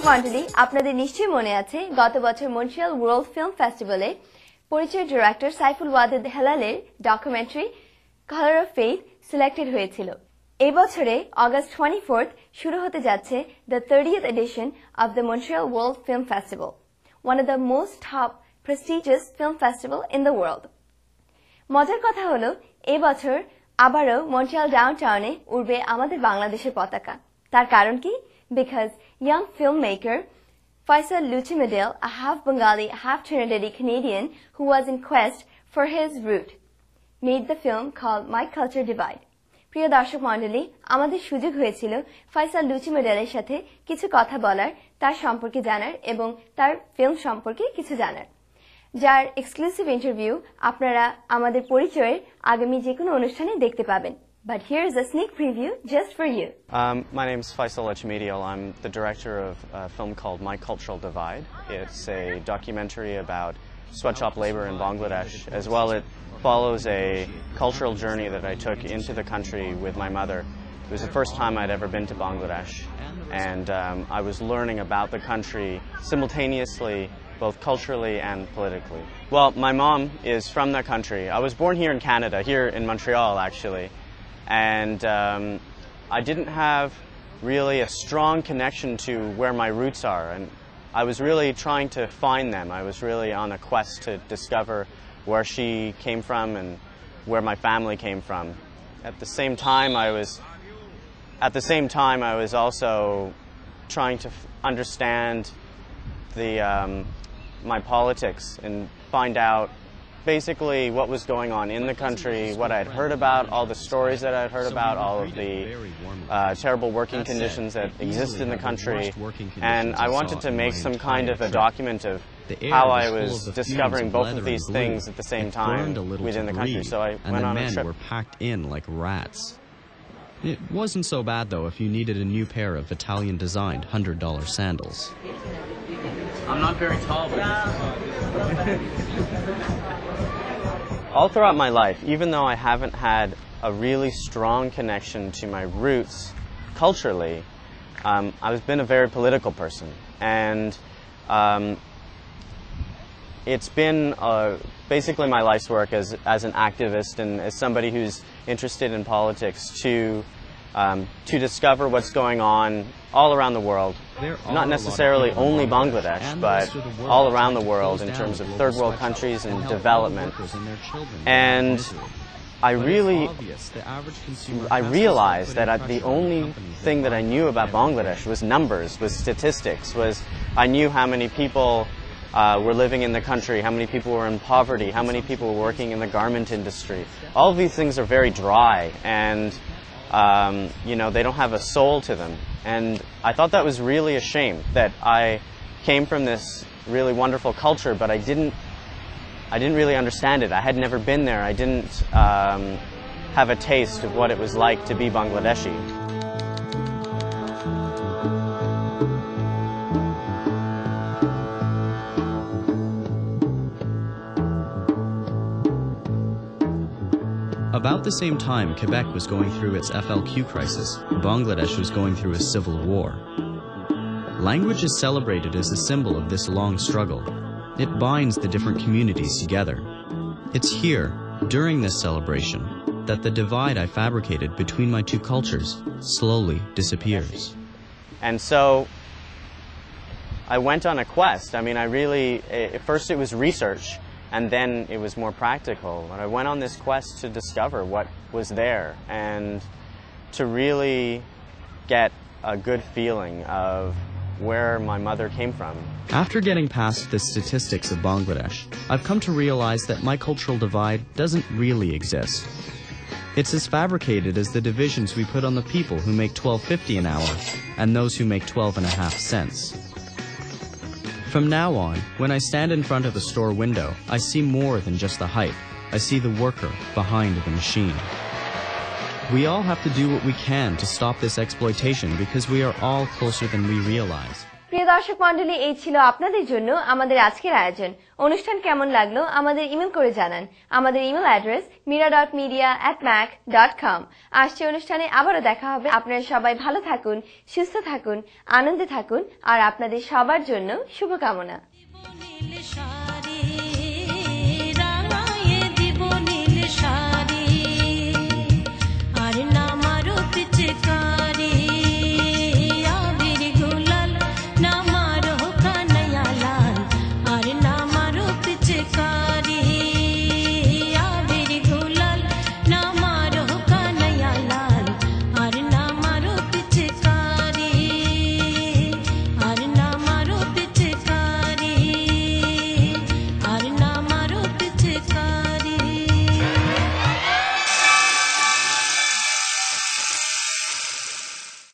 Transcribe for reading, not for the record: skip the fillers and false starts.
মণ্ডলী আপনাদের নিশ্চয়ই মনে আছে গত বছর মন্ট্রিয়াল ওয়ার্ল্ড ফিল্ম ফেস্টিভ্যালে পরিচয় ডিরেক্টর সাইফুল ওয়াদুদ হেলালের documentary colour of faith selected হয়েছিল। এই বছরে অগস্ট 24 শুরু হতে যাচ্ছে the 30th edition of the Montreal World Film Festival, one of the most top prestigious film festival in the world. মজার কথা হলো এই বছর আবারও মন্ট্রিয়াল ডাউনটাউনে উড়বে আমাদের বাংলাদেশের পতাকা। তার কারণ কি? Because young filmmaker Faisal Luchimedel, a half Bengali, half Trinidadi Canadian who was in quest for his root, made the film called My Culture Divide. প্রিয় দর্শক মণ্ডলী, আমাদের সুযোগ হয়েছিল ফয়সাল লুচিমেডেলের সাথে কিছু কথা বলার, তার সম্পর্কে জানার এবং তার ফিল্ম সম্পর্কে কিছু জানার, যার এক্সক্লুসিভ ইন্টারভিউ আপনারা আমাদের পরিচয়ের আগামী যে কোনো অনুষ্ঠানে দেখতে পাবেন। But here is a sneak preview just for you. My name is Faisal Luchimedel. I'm the director of a film called My Cultural Divide. It's a documentary about sweatshop labor in Bangladesh. As well, it follows a cultural journey that I took into the country with my mother. It was the first time I'd ever been to Bangladesh, and I was learning about the country simultaneously, both culturally and politically. Well, my mom is from that country. I was born here in Canada, here in Montreal actually, and I didn't have really a strong connection to where my roots are, and I was really trying to find them. I was really on a quest to discover where she came from and where my family came from. At the same time, I was also trying to understand my politics and find out basically what was going on in the country, what I'd heard about, all the stories that I'd heard about, all of the terrible working conditions that exist in the country, and I wanted to make some kind of a document of how I was discovering both of these things at the same time within the country. So I went on a trip. And the men were packed in like rats. It wasn't so bad though if you needed a new pair of Italian-designed $100 sandals. I'm not very tall, but all throughout my life, even though I haven't had a really strong connection to my roots culturally, I've been a very political person, and it's been basically my life's work as an activist and as somebody who's interested in politics to discover what's going on all around the world, not necessarily only Bangladesh, but all around the world in terms of third world countries and development. And I realized that the only thing that I knew about Bangladesh was numbers, was statistics, I knew how many people were living in the country, how many people were in poverty, how many people were working in the garment industry. All of these things are very dry, and they don't have a soul to them. And I thought that was really a shame, that I came from this really wonderful culture, but I didn't really understand it. I had never been there. I didn't have a taste of what it was like to be Bangladeshi. About the same time Quebec was going through its FLQ crisis, Bangladesh was going through a civil war. Language is celebrated as a symbol of this long struggle. It binds the different communities together. It's here, during this celebration, that the divide I fabricated between my two cultures slowly disappears. And so I went on a quest. I mean, at first it was research, and then it was more practical. And I went on this quest to discover what was there and to really get a good feeling of where my mother came from. After getting past the statistics of Bangladesh, I've come to realize that my cultural divide doesn't really exist. It's as fabricated as the divisions we put on the people who make $12.50 an hour and those who make 12.5 cents. From now on, when I stand in front of a store window, I see more than just the hype. I see the worker behind the machine. We all have to do what we can to stop this exploitation because we are all closer than we realize. প্রিয় দর্শক মণ্ডলী, এই ছিল আপনাদের জন্য আমাদের আজকের আয়োজন। অনুষ্ঠান কেমন লাগলো আমাদের ইমেল করে জানান। আমাদের ইমেল অ্যাড্রেস mira.media@mac.com। আসছে অনুষ্ঠানে আবারও দেখা হবে। আপনারা সবাই ভালো থাকুন, সুস্থ থাকুন, আনন্দে থাকুন আর আপনাদের সবার জন্য শুভকামনা।